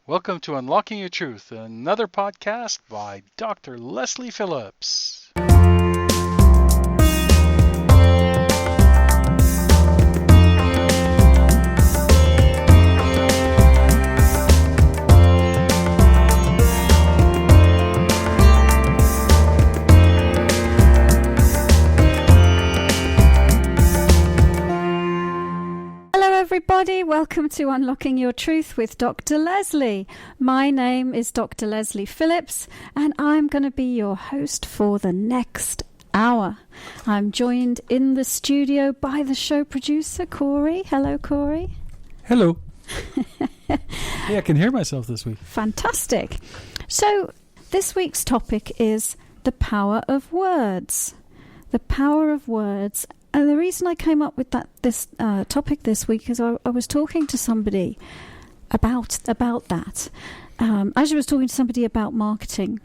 Welcome to Unlocking Your Truth, another podcast by Dr. Lesley Phillips. Everybody, welcome to Unlocking Your Truth with Dr. Lesley. My name is Dr. Lesley Phillips, and I'm going to be your host for the next hour. I'm joined in the studio by the show producer, Corey. Hello, Corey. Hello. Hey, I can hear myself this week. Fantastic. So, this week's topic is the power of words. The power of words. And the reason I came up with this topic this week is I was talking to somebody about that. As I was talking to somebody about marketing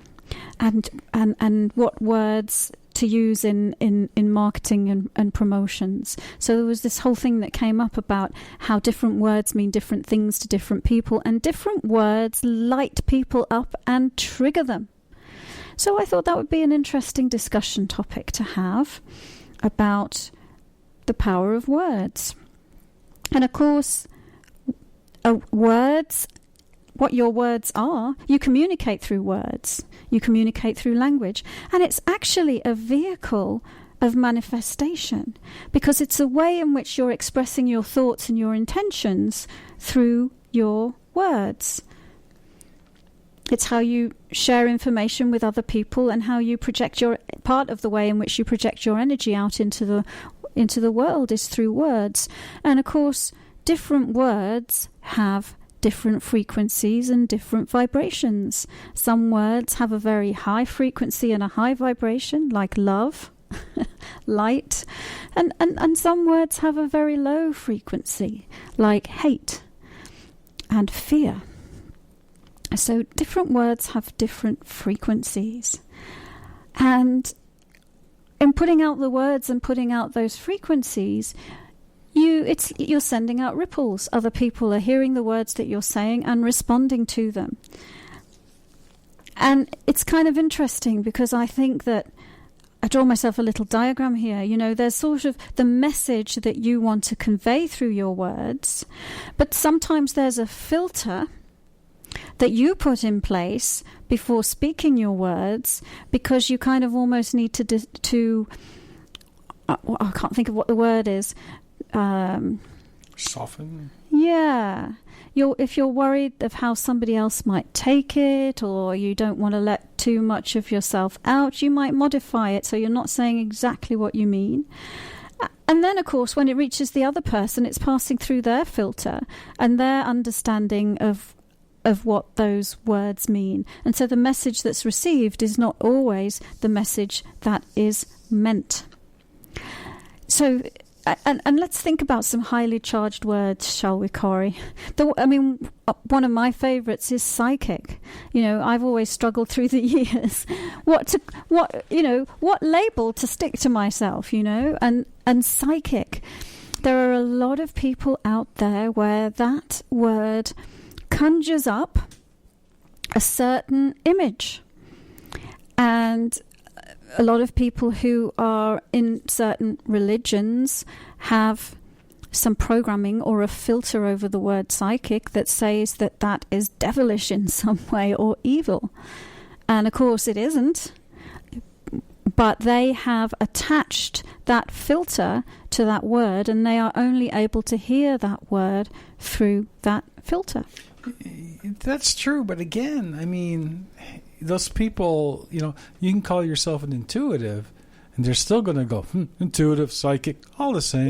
and what words to use in marketing and promotions. So there was this whole thing that came up about how different words mean different things to different people, and different words light people up and trigger them. So I thought that would be an interesting discussion topic to have about the power of words. And of course, words, what your words are, you communicate through words, you communicate through language, and it's actually a vehicle of manifestation, because it's a way in which you're expressing your thoughts and your intentions through your words. It's how you share information with other people, and how you project your part of the way in which you project your energy out into the world is through words. And of course, different words have different frequencies and different vibrations. Some words have a very high frequency and a high vibration, like love, light, and some words have a very low frequency, like hate and fear. So different words have different frequencies. And in putting out the words and putting out those frequencies, you're sending out ripples. Other people are hearing the words that you're saying and responding to them. And it's kind of interesting, because I think that I draw myself a little diagram here. You know, there's sort of the message that you want to convey through your words, but sometimes there's a filter that you put in place before speaking your words, because you kind of almost need to I can't think of what the word is. Soften? Yeah. If you're worried of how somebody else might take it, or you don't want to let too much of yourself out, you might modify it so you're not saying exactly what you mean. And then, of course, when it reaches the other person, it's passing through their filter and their understanding of what those words mean. And so the message that's received is not always the message that is meant. So, and let's think about some highly charged words, shall we, Corey? One of my favorites is psychic. You know, I've always struggled through the years what label to stick to myself, you know, and psychic. There are a lot of people out there where that word conjures up a certain image, and a lot of people who are in certain religions have some programming or a filter over the word psychic that says that is devilish in some way or evil. And of course it isn't, but they have attached that filter to that word, and they are only able to hear that word through that filter. That's true, but again, I mean, those people, you know, you can call yourself an intuitive, and they're still going to go, intuitive, psychic, all the same.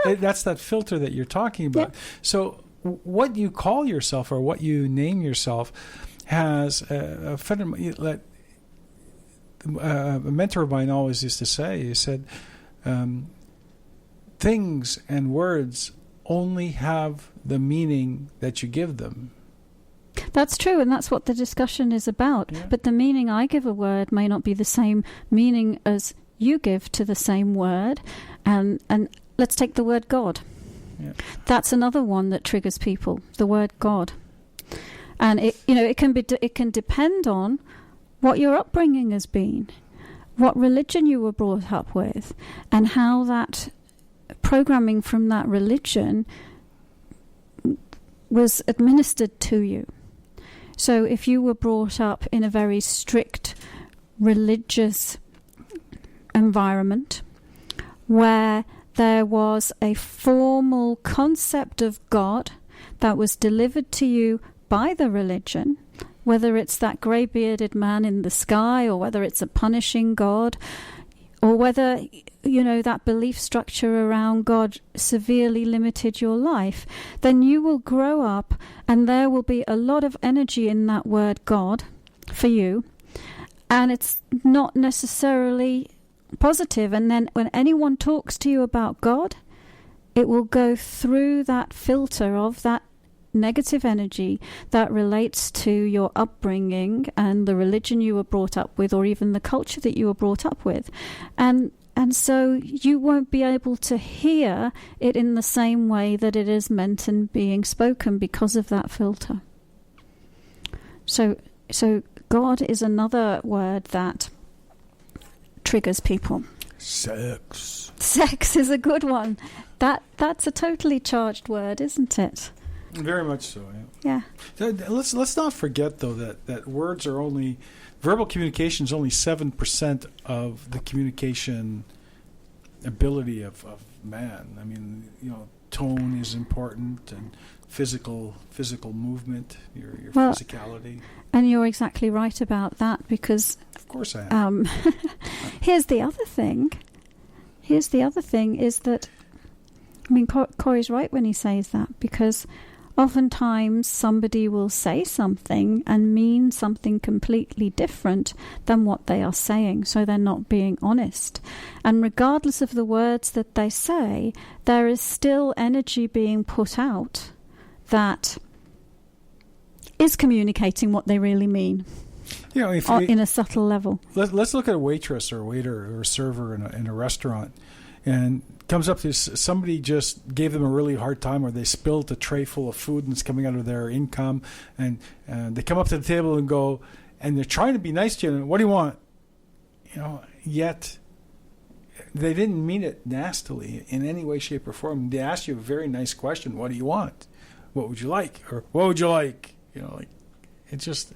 Yeah. That's that filter that you're talking about. Yeah. So what you call yourself or what you name yourself has a mentor of mine always used to say, he said, things and words only have the meaning that you give them. That's true, and that's what the discussion is about. Yeah. But the meaning I give a word may not be the same meaning as you give to the same word. And let's take the word God. Yeah. That's another one that triggers people, the word God. And it can depend on what your upbringing has been, what religion you were brought up with, and how that programming from that religion was administered to you. So if you were brought up in a very strict religious environment where there was a formal concept of God that was delivered to you by the religion, whether it's that grey-bearded man in the sky, or whether it's a punishing God, or whether, that belief structure around God severely limited your life, then you will grow up and there will be a lot of energy in that word God for you, and it's not necessarily positive. And then when anyone talks to you about God, it will go through that filter of that negative energy that relates to your upbringing and the religion you were brought up with, or even the culture that you were brought up with, and so you won't be able to hear it in the same way that it is meant and being spoken because of that filter. So God is another word that triggers people. Sex is a good one. That's a totally charged word, isn't it? Very much so. Yeah. Let's not forget though that words are only verbal communication is only 7% of the communication ability of man. I mean, tone is important, and physical movement, your physicality. And you're exactly right about that, because of course I am. Here's the other thing is that, Corey's right when he says that, because oftentimes somebody will say something and mean something completely different than what they are saying, so they're not being honest. And regardless of the words that they say, there is still energy being put out that is communicating what they really mean, in a subtle level. Let's look at a waitress or a waiter or a server in a restaurant, and comes up to somebody just gave them a really hard time, or they spilled a tray full of food and it's coming out of their income, and they come up to the table and go, and they're trying to be nice to you, and what do you want? Yet they didn't mean it nastily in any way, shape, or form. They asked you a very nice question: what do you want? What would you like? Or what would you like? It's just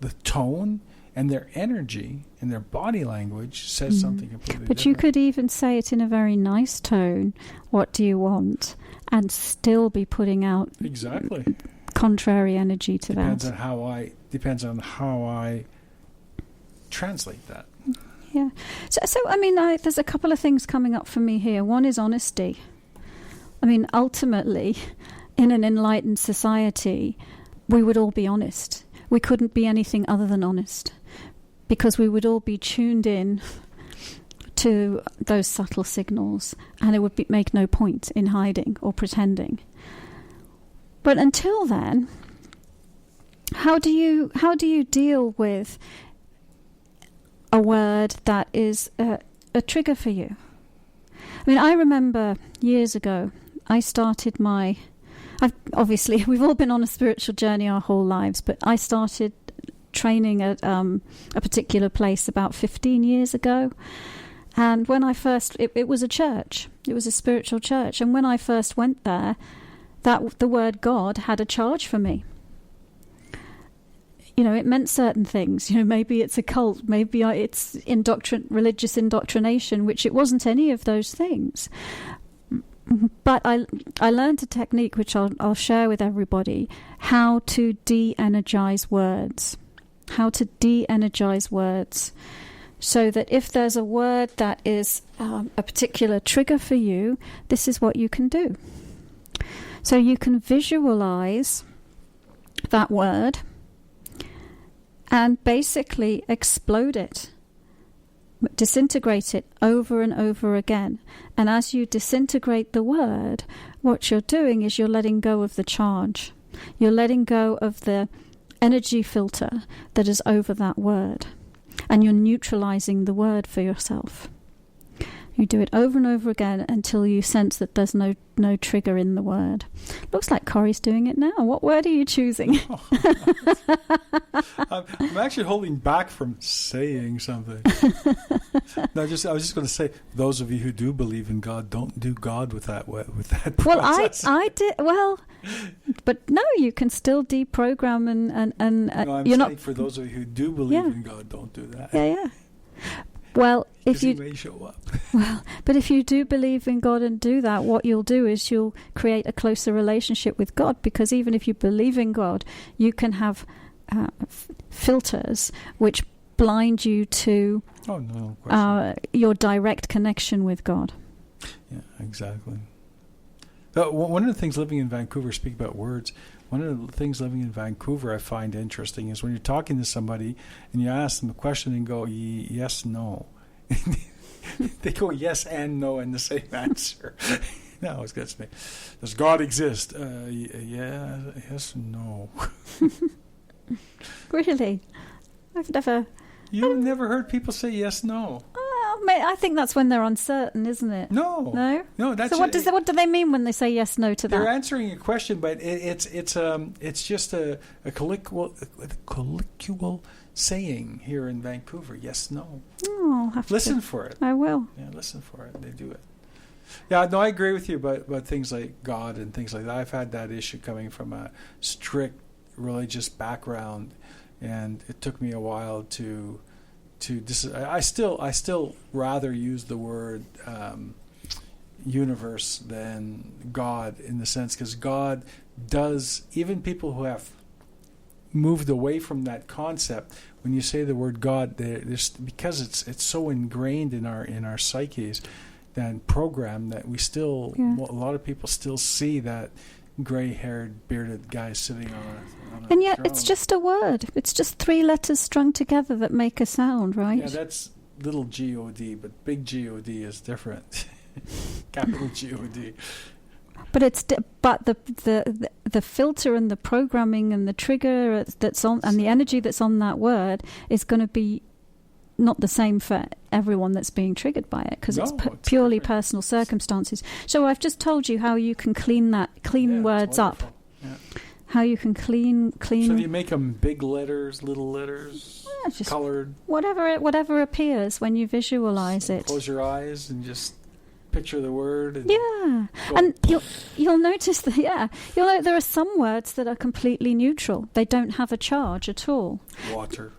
the tone and their energy and their body language says something completely But different. you could even say it in a very nice tone, what do you want, and still be putting out exactly contrary energy to depends that. Depends on how I translate that. Yeah. So there's a couple of things coming up for me here. One is honesty. Ultimately, in an enlightened society, we would all be honest. We couldn't be anything other than honest, because we would all be tuned in to those subtle signals, and it would make no point in hiding or pretending. But until then, how do you deal with a word that is a trigger for you? I remember years ago, obviously, we've all been on a spiritual journey our whole lives, but I started training at a particular place about 15 years ago. And when I first, it was a church. It was a spiritual church. And when I first went there, the word God had a charge for me. It meant certain things. Maybe it's a cult. Maybe it's religious indoctrination, which it wasn't any of those things. But I learned a technique which I'll share with everybody, how to de-energize words. How to de-energize words. So that if there's a word that is a particular trigger for you, this is what you can do. So you can visualize that word and basically explode it. Disintegrate it over and over again. And as you disintegrate the word, what you're doing is you're letting go of the charge. You're letting go of the energy filter that is over that word. And you're neutralizing the word for yourself. You do it over and over again until you sense that there's no trigger in the word. Looks like Corey's doing it now. What word are you choosing? I'm actually holding back from saying something. No, I was just going to say, those of you who do believe in God, don't do God with that process. Well, I did. Well, but no, you can still deprogram and no, I'm you're saying not. for those of you who do believe in God, don't do that. Yeah. Well, if you may show up. Well, but if you do believe in God and do that, what you'll do is you'll create a closer relationship with God, because even if you believe in God, you can have filters which blind you to your direct connection with God. Yeah, exactly. One of the things living in Vancouver, speak about words, one of the things living in Vancouver I find interesting is when you're talking to somebody and you ask them a question and go, yes, no. They go yes and no in the same answer. That always gets me. Does God exist? Yeah, yes, no. Really? I've never... You've never heard people say yes, no? I think that's when they're uncertain, isn't it? No. That's so what do they mean when they say yes, no to that? They're answering a question, but it's just a colloquial saying here in Vancouver. Yes, no. Oh, I'll have listen to. for it. I will. Yeah, listen for it. They do it. Yeah, no, I agree with you about things like God and things like that. I've had that issue coming from a strict religious background, and it took me a while to I still rather use the word universe than God, in the sense, because God does, even people who have moved away from that concept, when you say the word God, there's, because it's so ingrained in our psyches and program, that we still, a lot of people still see that gray-haired, bearded guy sitting on a and yet throne. it's just a word. It's just 3 letters strung together that make a sound, right? Yeah, that's little G-O-D, but big G-O-D is different. Capital G-O-D. But the filter and the programming and the trigger that's on, and the energy that's on that word is going to be not the same for everyone that's being triggered by it, because it's purely perfect. personal circumstances. So I've just told you how you can clean words up. Yeah. How you can clean. So do you make them big letters, little letters, just colored? Whatever appears when you visualize it. Close your eyes and just picture the word. And and you'll notice that you'll know there are some words that are completely neutral. They don't have a charge at all. Water.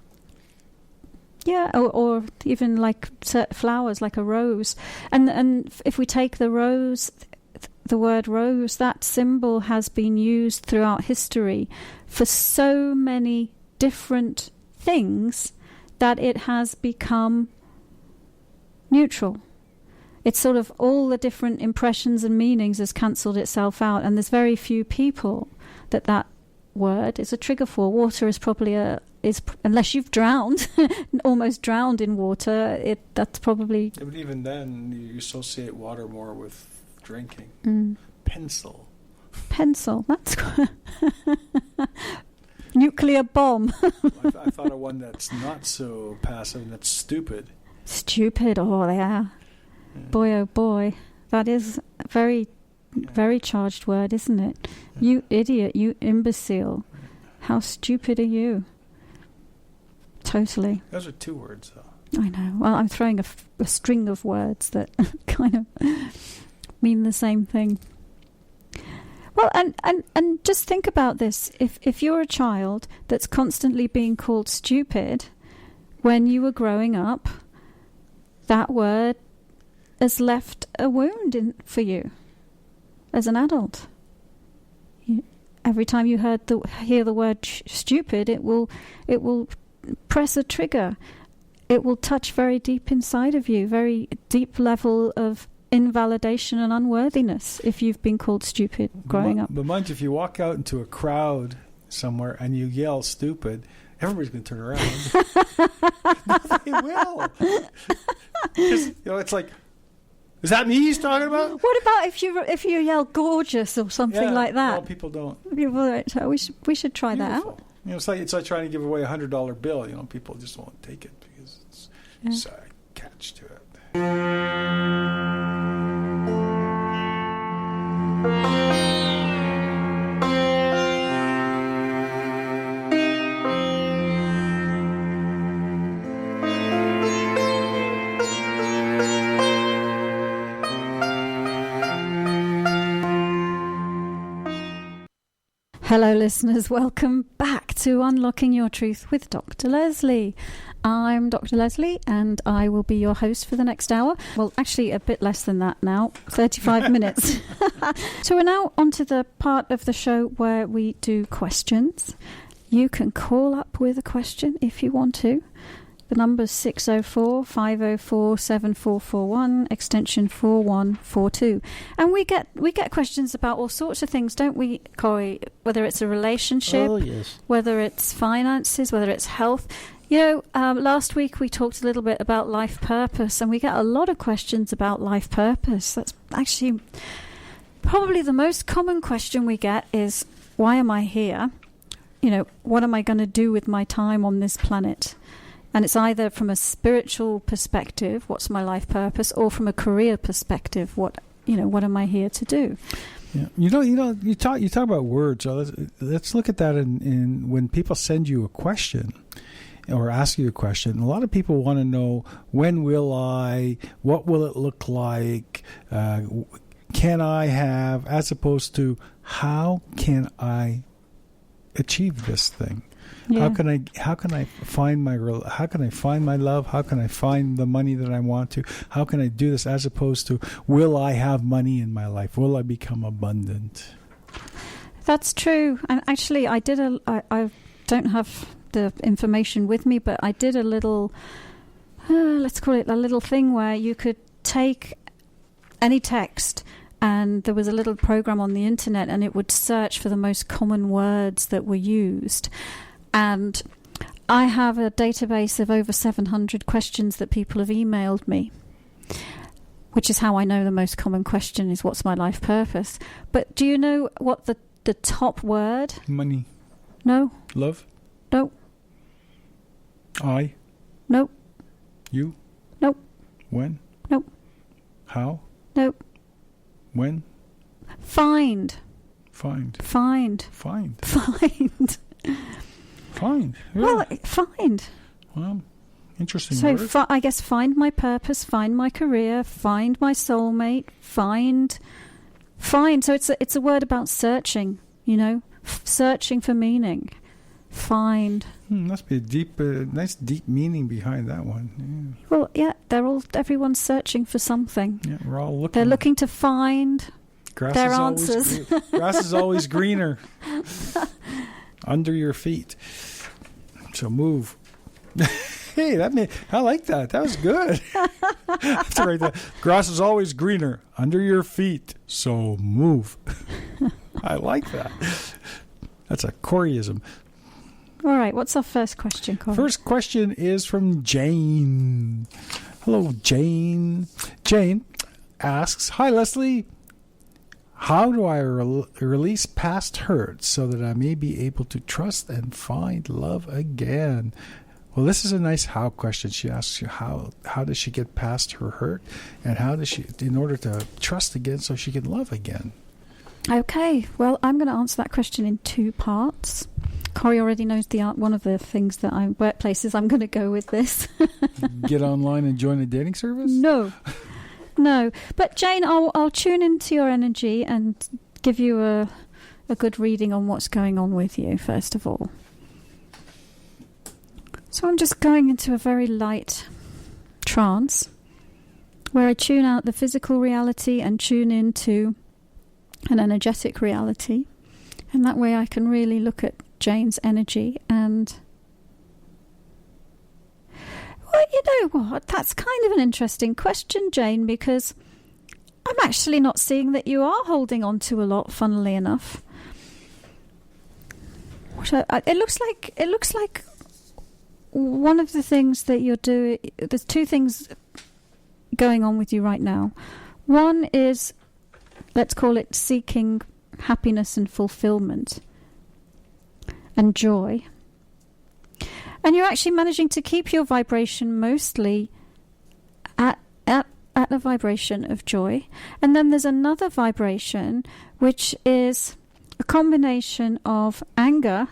Yeah, or even like flowers, like a rose. And if we take the rose, the word rose, that symbol has been used throughout history for so many different things that it has become neutral. It's sort of all the different impressions and meanings has cancelled itself out, and there's very few people that word is a trigger for. Water is probably unless you've drowned, almost drowned in water, that's probably... But even then, you associate water more with drinking. Pencil, that's... Nuclear bomb. I thought of one that's not so passive, that's stupid. Stupid, oh, they are. Yeah. Boy, oh boy. That is a very, very charged word, isn't it? Yeah. You idiot, you imbecile. How stupid are you? Totally. Those are 2 words, though. I know. Well, I'm throwing a string of words that kind of mean the same thing. Well, and just think about this. If you're a child that's constantly being called stupid when you were growing up, that word has left a wound for you as an adult. Every time you hear the word stupid, it will press a trigger. It will touch very deep inside of you, very deep level of invalidation and unworthiness if you've been called stupid growing up. But mind you, if you walk out into a crowd somewhere and you yell stupid, everybody's going to turn around. No, they will. It's like, is that me he's talking about? What about if you yell gorgeous or something like that? Well, people don't. So we should try that out. It's like trying to give away $100 bill. People just won't take it because it's a catch to it. Hello, listeners. Welcome back to Unlocking Your Truth with Dr. Lesley. I'm Dr. Lesley, and I will be your host for the next hour. Well, actually, a bit less than that now, 35 minutes. So we're now on to the part of the show where we do questions. You can call up with a question if you want to. The number's 604-504-7441, extension 4142. And we get questions about all sorts of things, don't we, Corey? Whether it's a relationship, whether it's finances, whether it's health. You know, last week we talked a little bit about life purpose, and we get a lot of questions about life purpose. That's actually probably the most common question we get is, why am I here? You know, what am I going to do with my time on this planet? And it's either from a spiritual perspective, what's my life purpose, or from a career perspective, what am I here to do? Yeah. You talk about words. So let's look at that in when people send you a question or ask you a question. A lot of people want to know, when will I? What will it look like? Can I have? As opposed to, how can I achieve this thing? Yeah. How can I find my love? How can I find the money that I want to? How can I do this? As opposed to, will I have money in my life? Will I become abundant? That's true. And actually, I don't have the information with me, but I did a little, let's call it a little thing where you could take any text, and there was a little program on the internet, and it would search for the most common words that were used. And I have a database of over 700 questions that people have emailed me, which is how I know the most common question is, what's my life purpose? But do you know what the top word? Money. No. Love. No. I. No. You. No. When. No. How. No. When. Find. Find. Find. Find. Find. Find. Yeah. Well, find. Well, interesting So word. I guess find my purpose, find my career, find my soulmate, find. So it's a word about searching, searching for meaning. Find. Must be a nice deep meaning behind that one. Yeah. Well, yeah, everyone's searching for something. Yeah, we're all looking. They're looking to find Grass their is answers. Grass is always greener under your feet. So move. Hey, I like that. That was good. That's right. The grass is always greener under your feet. So move. I like that. That's a Coreyism. All right. What's our first question, Corey? First question is from Jane. Hello, Jane. Jane asks, "Hi, Lesley. How do I release past hurts so that I may be able to trust and find love again?" Well, this is a nice how question. She asks you how does she get past her hurt, and how does she, in order to trust again so she can love again? Okay. Well, I'm going to answer that question in two parts. Corey already knows one of the things that workplaces I'm going to go with this. Get online and join a dating service? No. But Jane, I'll tune into your energy and give you a good reading on what's going on with you, first of all. So I'm just going into a very light trance where I tune out the physical reality and tune into an energetic reality. And that way I can really look at Jane's energy and... Well, you know what? That's kind of an interesting question, Jane, because I'm actually not seeing that you are holding on to a lot, funnily enough. It looks like one of the things that you're doing... There's two things going on with you right now. One is, let's call it seeking happiness and fulfillment and joy. And you're actually managing to keep your vibration mostly at at a vibration of joy. And then there's another vibration, which is a combination of anger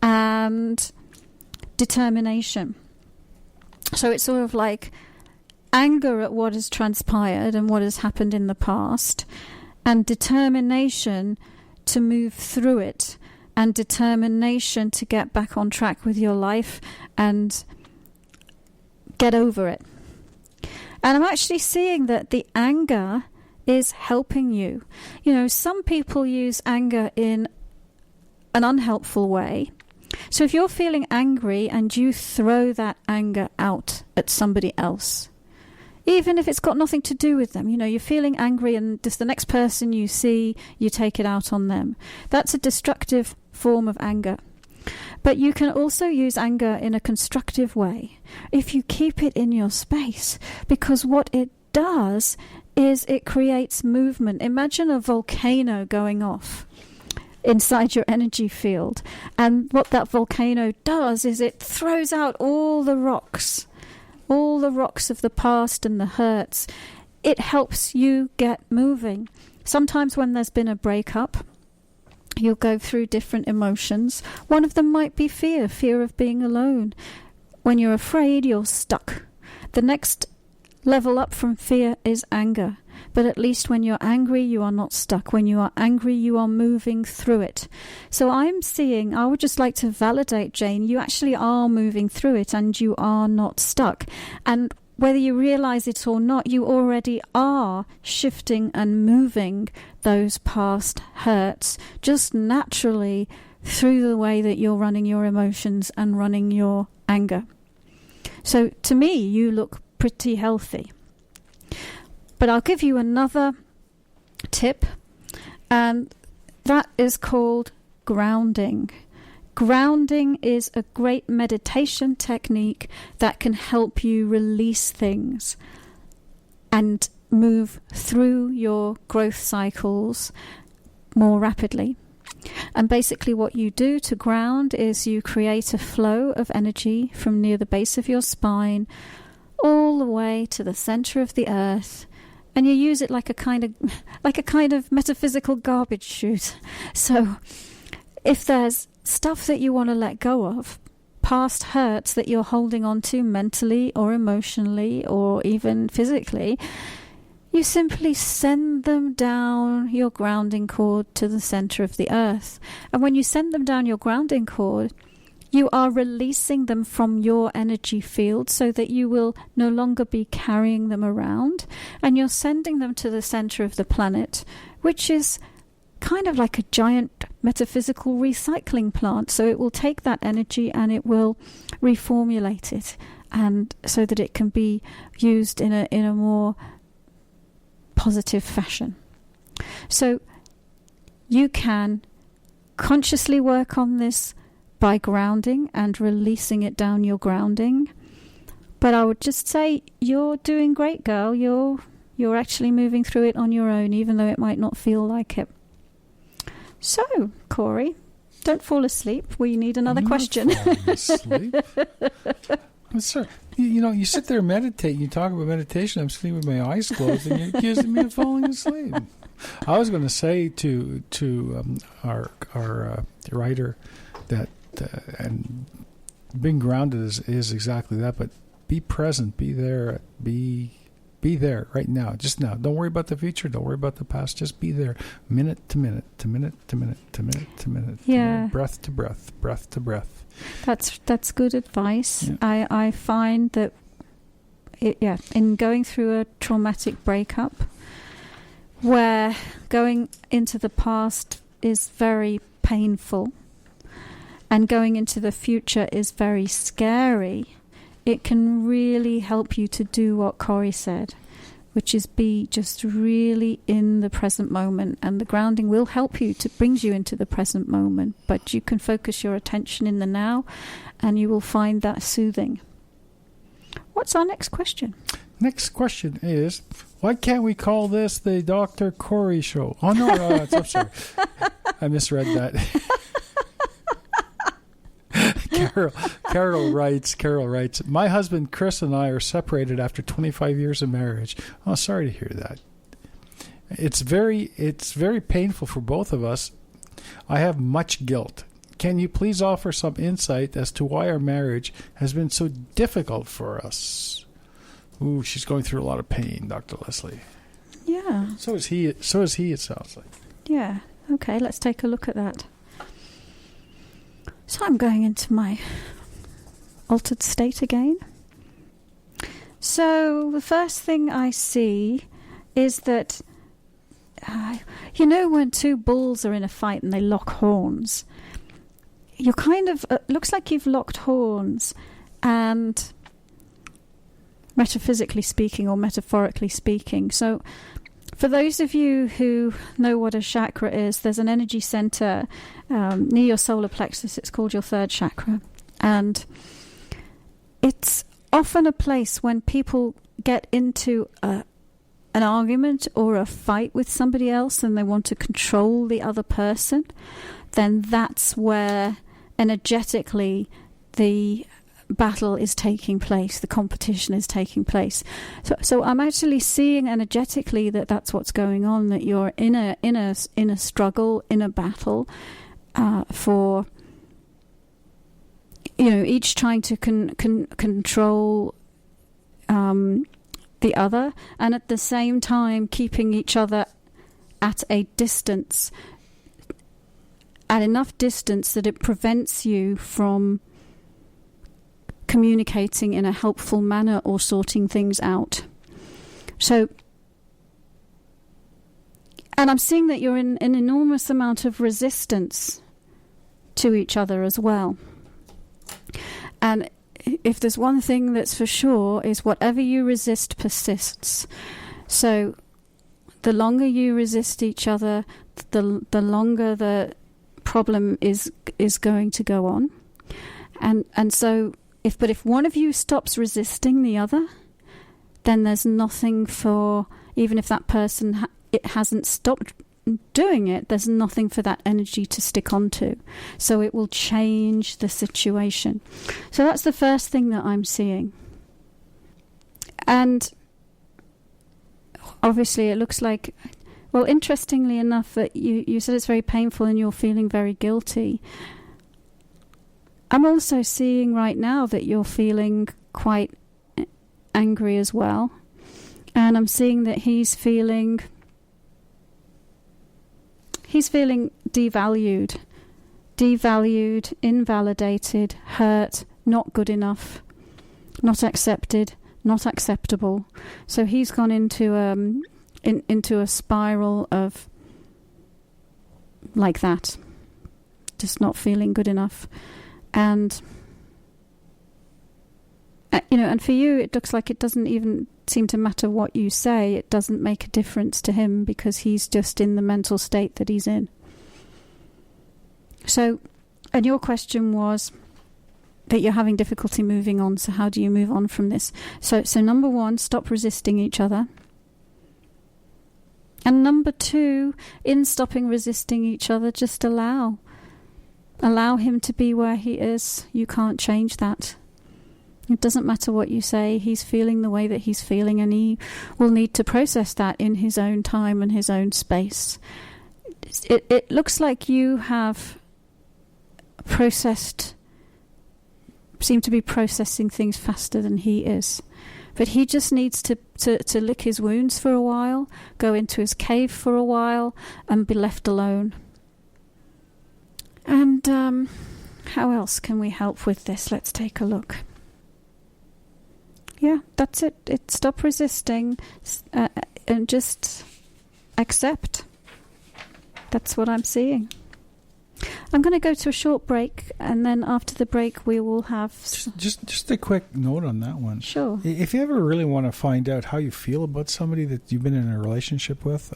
and determination. So it's sort of like anger at what has transpired and what has happened in the past, and determination to move through it, and determination to get back on track with your life and get over it. And I'm actually seeing that the anger is helping you. You know, some people use anger in an unhelpful way. So if you're feeling angry and you throw that anger out at somebody else, even if it's got nothing to do with them, you know, you're feeling angry and just the next person you see, you take it out on them. That's a destructive form of anger. But you can also use anger in a constructive way if you keep it in your space, because what it does is it creates movement. Imagine a volcano going off inside your energy field, and what that volcano does is it throws out all the rocks of the past and the hurts. It helps you get moving. Sometimes when there's been a breakup, you'll go through different emotions. One of them might be fear of being alone. When you're afraid, you're stuck. The next level up from fear is anger. But at least when you're angry, you are not stuck. When you are angry, you are moving through it. So I would just like to validate, Jane, you actually are moving through it and you are not stuck. And whether you realize it or not, you already are shifting and moving those past hurts just naturally through the way that you're running your emotions and running your anger. So to me, you look pretty healthy. But I'll give you another tip, and that is called grounding. Grounding is a great meditation technique that can help you release things and move through your growth cycles more rapidly. And basically what you do to ground is you create a flow of energy from near the base of your spine all the way to the center of the earth. And you use it like a kind of metaphysical garbage chute. So if there's stuff that you want to let go of, past hurts that you're holding on to mentally or emotionally or even physically, you simply send them down your grounding cord to the center of the earth. And when you send them down your grounding cord, you are releasing them from your energy field so that you will no longer be carrying them around, and you're sending them to the center of the planet, which is kind of like a giant metaphysical recycling plant. So it will take that energy and it will reformulate it, and so that it can be used in a more positive fashion. So you can consciously work on this by grounding and releasing it down your grounding. But I would just say you're doing great, girl. You're actually moving through it on your own, even though it might not feel like it. So, Corey, don't fall asleep. We need another question. Asleep. Sir, you sit there and meditate. You talk about meditation. I'm sitting with my eyes closed, and you're accusing me of falling asleep. I was going to say to our writer that and being grounded is exactly that. But be present, be there, be there right now, just now. Don't worry about the future. Don't worry about the past. Just be there, minute to minute, to minute to minute, to minute to minute. Yeah. Breath to breath, breath to breath. That's good advice. Yeah. I find that in going through a traumatic breakup, where going into the past is very painful and going into the future is very scary, it can really help you to do what Corey said, which is be just really in the present moment. And the grounding will help you to brings you into the present moment, but you can focus your attention in the now and you will find that soothing. What's our next question? Next question is, why can't we call this the Dr. Corey Show? Oh, no, I'm sorry. I misread that. Carol writes, my husband Chris and I are separated after 25 years of marriage. Oh, sorry to hear that. It's very painful for both of us. I have much guilt. Can you please offer some insight as to why our marriage has been so difficult for us? Ooh, she's going through a lot of pain, Dr. Lesley. Yeah. So is he, it sounds like. Yeah. Okay, let's take a look at that. So I'm going into my altered state again. So the first thing I see is that, when two bulls are in a fight and they lock horns, you're kind of, looks like you've locked horns, and metaphysically speaking or metaphorically speaking. So for those of you who know what a chakra is, there's an energy center near your solar plexus. It's called your third chakra. And it's often a place when people get into an argument or a fight with somebody else and they want to control the other person, then that's where energetically the battle is taking place, the competition is taking place. So I'm actually seeing energetically that that's what's going on, that you're in a struggle, in a battle for, each trying to control the other, and at the same time keeping each other at a distance, at enough distance that it prevents you from communicating in a helpful manner or sorting things out. So, and I'm seeing that you're in an enormous amount of resistance to each other as well. And if there's one thing that's for sure, is whatever you resist persists. So the longer you resist each other, the longer the problem is going to go on. And so if one of you stops resisting the other, then there's nothing for, even if that person it hasn't stopped doing it, there's nothing for that energy to stick onto. So it will change the situation. So that's the first thing that I'm seeing. And obviously it looks like, well, interestingly enough, that you said it's very painful and you're feeling very guilty. I'm also seeing right now that you're feeling quite angry as well. And I'm seeing that he's feeling devalued, invalidated, hurt, not good enough, not accepted, not acceptable. So he's gone into a spiral of like that, just not feeling good enough. And and for you, it looks like it doesn't even seem to matter what you say. It doesn't make a difference to him because he's just in the mental state that he's in. So, and your question was that you're having difficulty moving on. So how do you move on from this? So number one, stop resisting each other. And number two, in stopping resisting each other, just allow him to be where he is. You can't change that. It doesn't matter what you say. He's feeling the way that he's feeling, and he will need to process that in his own time and his own space. It looks like you have seem to be processing things faster than he is. But he just needs to lick his wounds for a while, go into his cave for a while, and be left alone. And how else can we help with this? Let's take a look. Yeah, that's it. Stop resisting and just accept. That's what I'm seeing. I'm going to go to a short break, and then after the break we will have... Just a quick note on that one. Sure. If you ever really want to find out how you feel about somebody that you've been in a relationship with,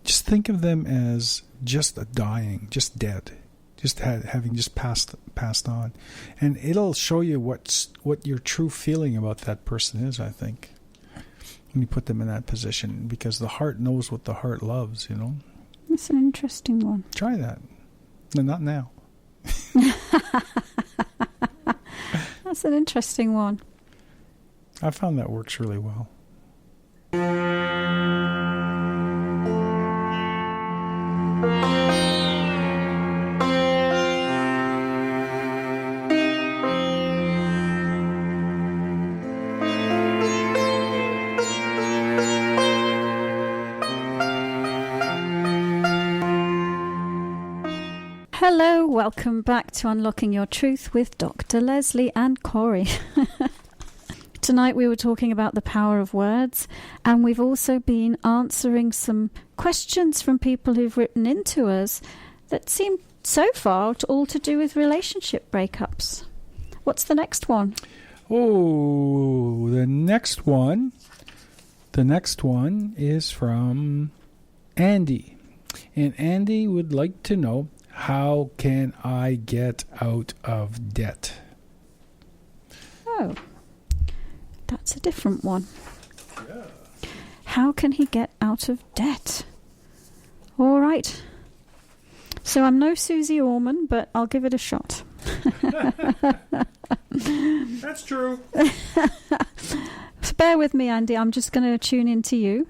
just think of them as just dying, just dead. Just having just passed on, and it'll show you what your true feeling about that person is. I think when you put them in that position, because the heart knows what the heart loves. That's an interesting one. Try that. No, not now. That's an interesting one. I found that works really well. Hello, welcome back to Unlocking Your Truth with Dr. Lesley and Corey. Tonight we were talking about the power of words, and we've also been answering some questions from people who've written into us that seem so far all to do with relationship breakups. What's the next one? Oh, the next one is from Andy. And Andy would like to know, how can I get out of debt? Oh, that's a different one. Yeah. How can he get out of debt? All right. So I'm no Susie Orman, but I'll give it a shot. That's true. So bear with me, Andy. I'm just going to tune into you.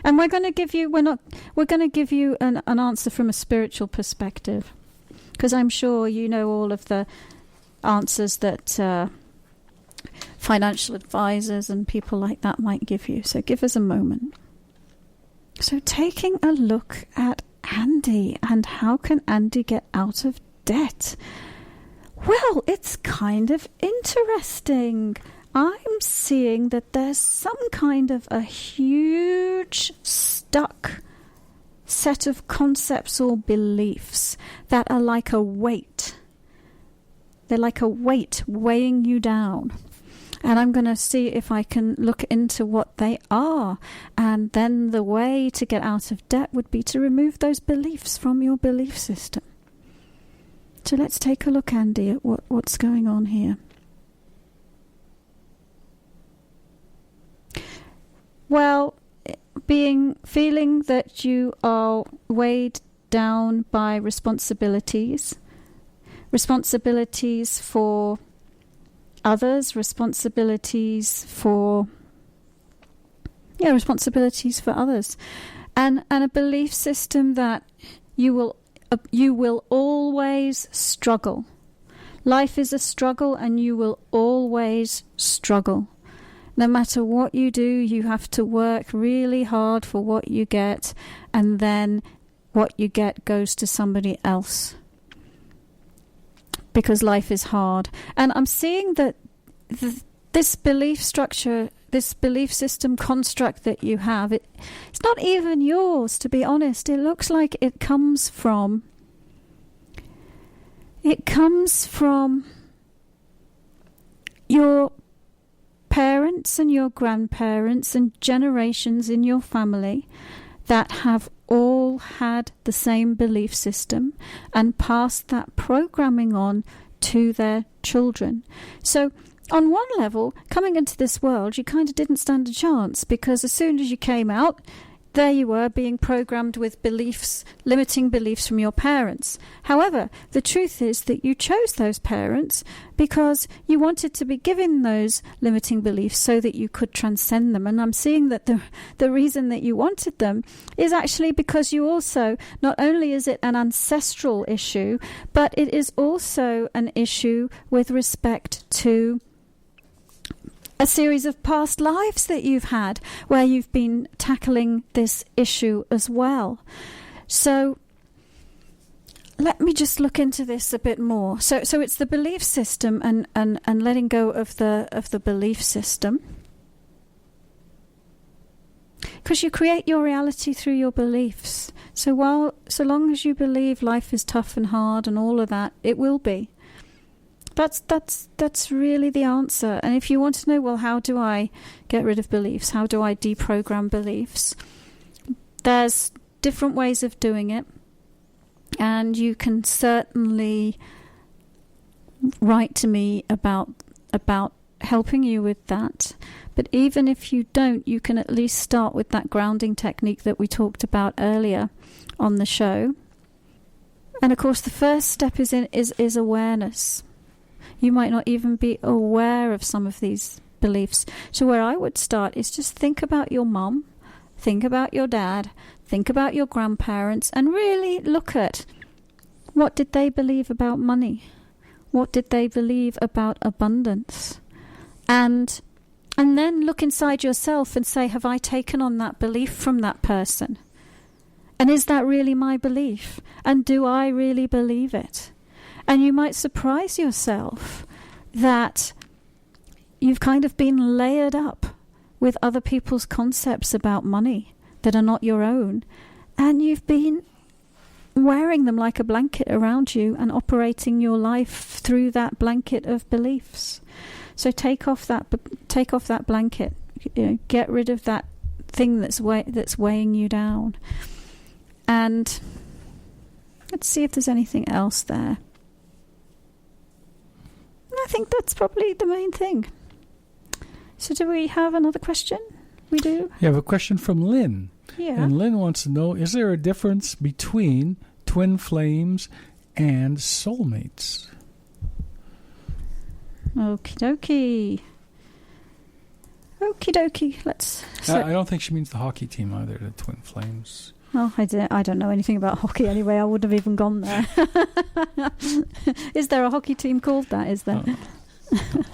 And we're going to give you an answer from a spiritual perspective, because I'm sure you know all of the answers that financial advisors and people like that might give you. So give us a moment. So taking a look at Andy, and how can Andy get out of debt? Well, it's kind of interesting. I'm seeing that there's some kind of a huge stuck set of concepts or beliefs that are like a weight. They're like a weight weighing you down. And I'm going to see if I can look into what they are. And then the way to get out of debt would be to remove those beliefs from your belief system. So let's take a look, Andy, at what's going on here. Well, feeling that you are weighed down by responsibilities for others, responsibilities for others, and a belief system that you will always struggle. Life is a struggle, and you will always struggle. No matter what you do, you have to work really hard for what you get, and then what you get goes to somebody else. Because life is hard. And I'm seeing that this belief structure, this belief system construct that you have, it's not even yours, to be honest. It looks like it comes from your parents and your grandparents and generations in your family that have all had the same belief system and passed that programming on to their children. So on one level, coming into this world, you kind of didn't stand a chance, because as soon as you came out, there you were being programmed with beliefs, limiting beliefs from your parents. However, the truth is that you chose those parents because you wanted to be given those limiting beliefs so that you could transcend them. And I'm seeing that the reason that you wanted them is actually because you also, not only is it an ancestral issue, but it is also an issue with respect to a series of past lives that you've had where you've been tackling this issue as well. So let me just look into this a bit more. So it's the belief system and letting go of the belief system. Because you create your reality through your beliefs. So long as you believe life is tough and hard and all of that, it will be. That's really the answer. And if you want to know, well, how do I get rid of beliefs? How do I deprogram beliefs? There's different ways of doing it. And you can certainly write to me about helping you with that. But even if you don't, you can at least start with that grounding technique that we talked about earlier on the show. And of course, the first step is awareness. You might not even be aware of some of these beliefs. So where I would start is just think about your mum, think about your dad, think about your grandparents, and really look at what did they believe about money? What did they believe about abundance? And then look inside yourself and say, have I taken on that belief from that person? And is that really my belief? And do I really believe it? And you might surprise yourself that you've kind of been layered up with other people's concepts about money that are not your own. And you've been wearing them like a blanket around you and operating your life through that blanket of beliefs. So take off that blanket. Get rid of that thing that's weighing you down. And let's see if there's anything else there. I think that's probably the main thing. So do we have another question? We do? You have a question from Lynn. Yeah. And Lynn wants to know, is there a difference between twin flames and soulmates? Okie dokie. Okie dokie. I don't think she means the hockey team either, the Twin Flames. Oh, I don't know anything about hockey anyway. I wouldn't have even gone there. Is there a hockey team called that? Is there? Oh.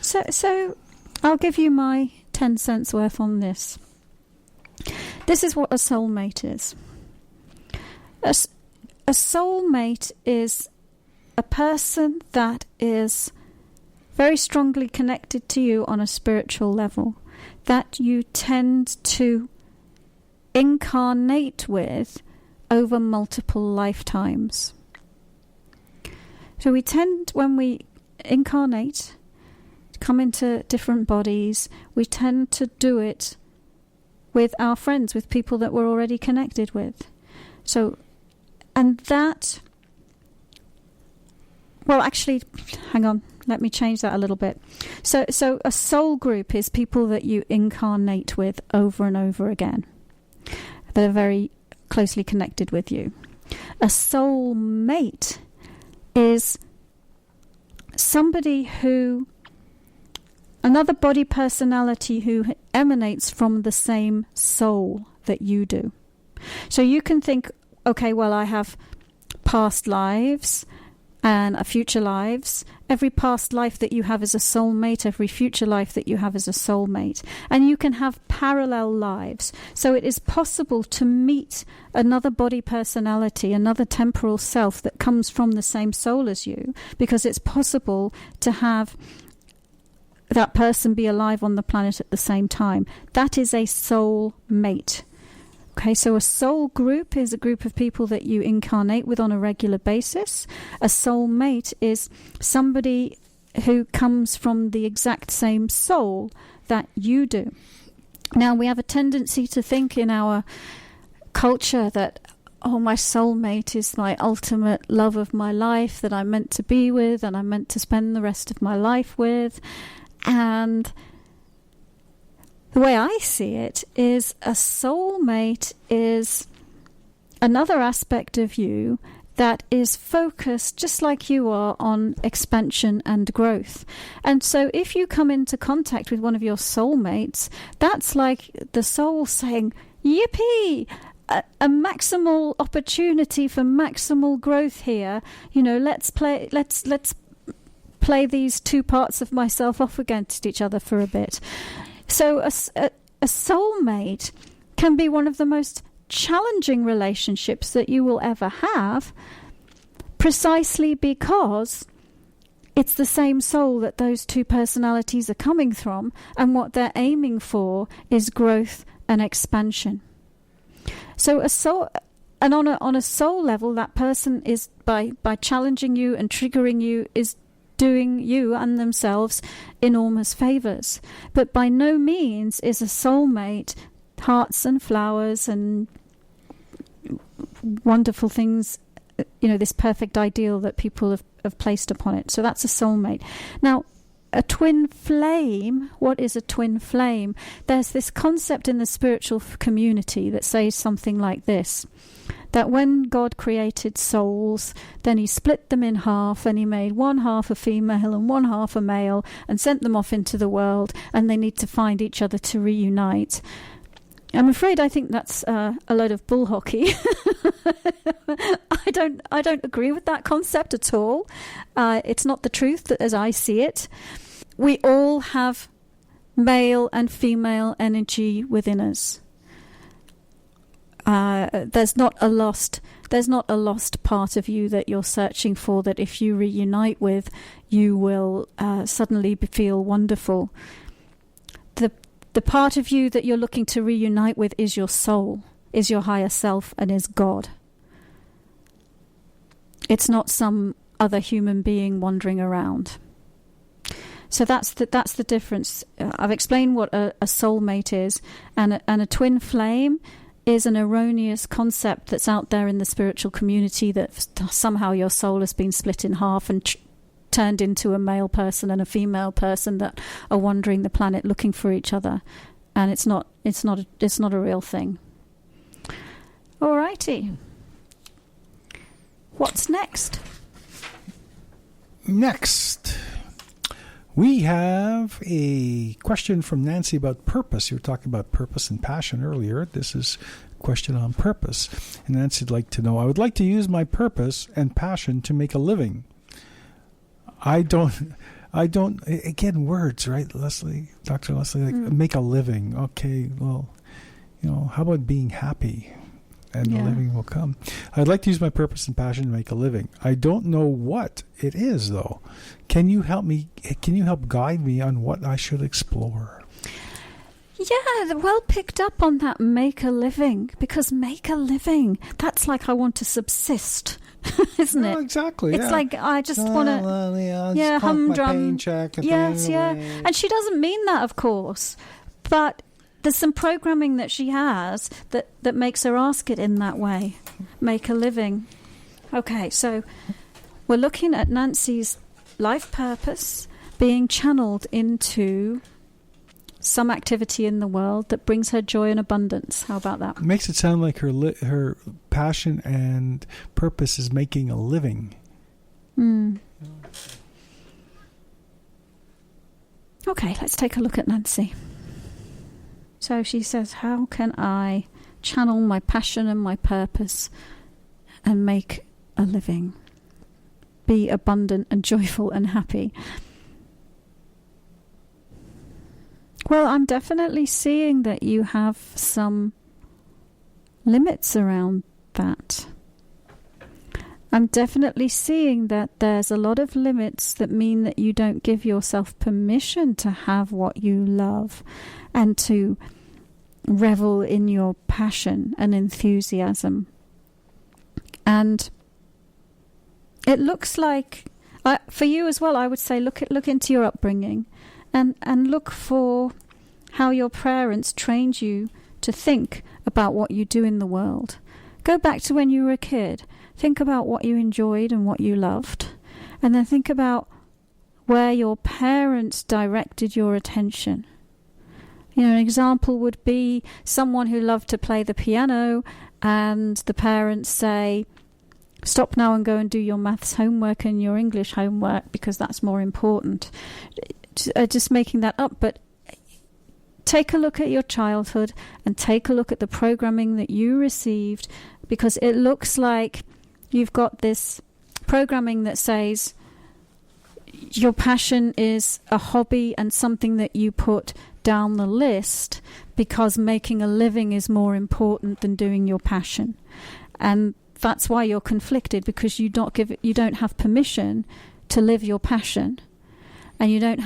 So I'll give you my 10 cents worth on this. This is what a soulmate is. A soulmate is a person that is very strongly connected to you on a spiritual level, that you tend to incarnate with over multiple lifetimes. So we tend, when we incarnate, come into different bodies, we tend to do it with our friends, with people that we're already connected with. So, and that, well, actually, hang on, let me change that a little bit. So a soul group is people that you incarnate with over and over again, that are very closely connected with you. A soul mate is somebody who, another body personality who emanates from the same soul that you do. So you can think, okay, well, I have past lives and a future lives. Every past life that you have is a soulmate. Every future life that you have is a soulmate. And you can have parallel lives. So it is possible to meet another body personality, another temporal self that comes from the same soul as you, because it's possible to have that person be alive on the planet at the same time. That is a soul mate. Okay, so a soul group is a group of people that you incarnate with on a regular basis. A soul mate is somebody who comes from the exact same soul that you do. Now, we have a tendency to think in our culture that, oh, my soulmate is my ultimate love of my life that I'm meant to be with and I'm meant to spend the rest of my life with. And the way I see it is a soulmate is another aspect of you that is focused, just like you are, on expansion and growth. And so if you come into contact with one of your soulmates, that's like the soul saying, yippee! A maximal opportunity for maximal growth here. You know, let's play these two parts of myself off against each other for a bit. So a soulmate can be one of the most challenging relationships that you will ever have, precisely because it's the same soul that those two personalities are coming from, and what they're aiming for is growth and expansion. So on a soul level, that person is, by challenging you and triggering you, is doing you and themselves enormous favors. But by no means is a soulmate hearts and flowers and wonderful things, you know, this perfect ideal that people have placed upon it. So that's a soulmate. Now, a twin flame, what is a twin flame? There's this concept in the spiritual community that says something like this. that when God created souls, then he split them in half, and he made one half a female and one half a male and sent them off into the world, and they need to find each other to reunite. I'm afraid I think that's a load of bull hockey. I don't agree with that concept at all. It's not the truth as I see it. We all have male and female energy within us. There's not a lost part of you that you're searching for, that if you reunite with, you will suddenly feel wonderful. The part of you that you're looking to reunite with is your soul, is your higher self, and is God. It's not some other human being wandering around. So that's the difference. I've explained what a soulmate is, and a twin flame is an erroneous concept that's out there in the spiritual community, that somehow your soul has been split in half and turned into a male person and a female person that are wandering the planet looking for each other, and it's not a real thing. Alrighty, what's next? Next, we have a question from Nancy about purpose. You were talking about purpose and passion earlier. This is a question on purpose, and Nancy'd like to know, I would like to use my purpose and passion to make a living. I don't, again, words, right, Lesley, Dr. Lesley, like make a living. Okay, well, how about being happy? And the living will come. I'd like to use my purpose and passion to make a living. I don't know what it is, though. Can you help me? Can you help guide me on what I should explore? Yeah, well picked up on that, make a living. Because make a living, that's like I want to subsist. Isn't it? Exactly. It's like I just want to, humdrum. Yes, and she doesn't mean that, of course, but there's some programming that she has that makes her ask it in that way. Make a living. Okay, so we're looking at Nancy's life purpose being channeled into some activity in the world that brings her joy and abundance. How about that? It makes it sound like her passion and purpose is making a living. Okay, let's take a look at Nancy. So she says, how can I channel my passion and my purpose and make a living? Be abundant and joyful and happy. Well, I'm definitely seeing that you have some limits around that. I'm definitely seeing that there's a lot of limits that mean that you don't give yourself permission to have what you love and to revel in your passion and enthusiasm. And it looks like, for you as well, I would say look into your upbringing and look for how your parents trained you to think about what you do in the world. Go back to when you were a kid. Think about what you enjoyed and what you loved. And then think about where your parents directed your attention. An example would be someone who loved to play the piano, and the parents say, stop now and go and do your maths homework and your English homework because that's more important. Just making that up, but take a look at your childhood and take a look at the programming that you received, because it looks like you've got this programming that says your passion is a hobby and something that you put down the list because making a living is more important than doing your passion. And that's why you're conflicted, because you don't have permission to live your passion, and you don't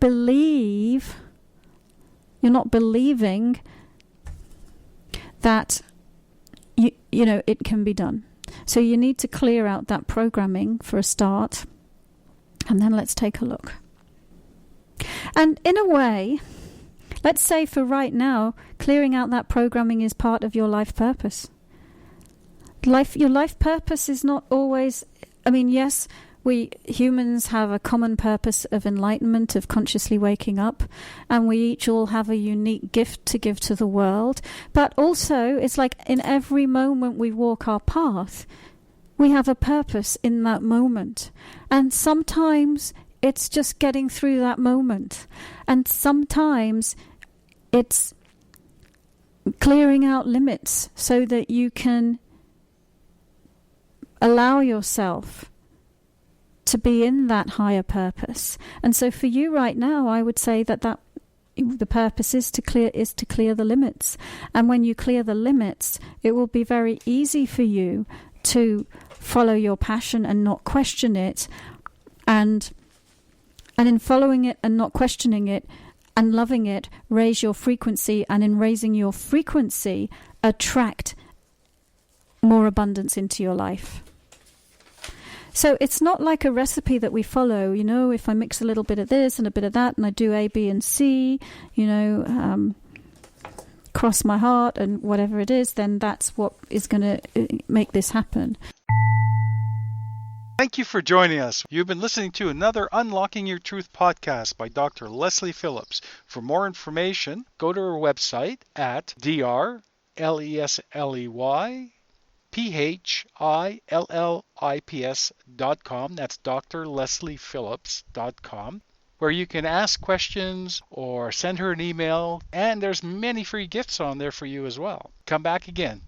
believe, you're not believing that it can be done. So you need to clear out that programming for a start, and then let's take a look. And in a way, let's say for right now, clearing out that programming is part of your life purpose. Your life purpose is not always, yes, we humans have a common purpose of enlightenment, of consciously waking up, and we each all have a unique gift to give to the world. But also, it's like in every moment we walk our path, we have a purpose in that moment. And sometimes it's just getting through that moment. And sometimes it's clearing out limits so that you can allow yourself to be in that higher purpose. And so for you right now, I would say that the purpose is to clear the limits. And when you clear the limits, it will be very easy for you to follow your passion and not question it, and in following it and not questioning it and loving it, raise your frequency, and in raising your frequency, attract more abundance into your life. So it's not like a recipe that we follow, if I mix a little bit of this and a bit of that and I do A, B and C, cross my heart and whatever it is, then that's what is going to make this happen. Thank you for joining us. You've been listening to another Unlocking Your Truth podcast by Dr. Lesley Phillips. For more information, go to our website at drlesleyphillips.com. That's drlesleyphillips.com, where you can ask questions or send her an email, and there's many free gifts on there for you as well. Come back again.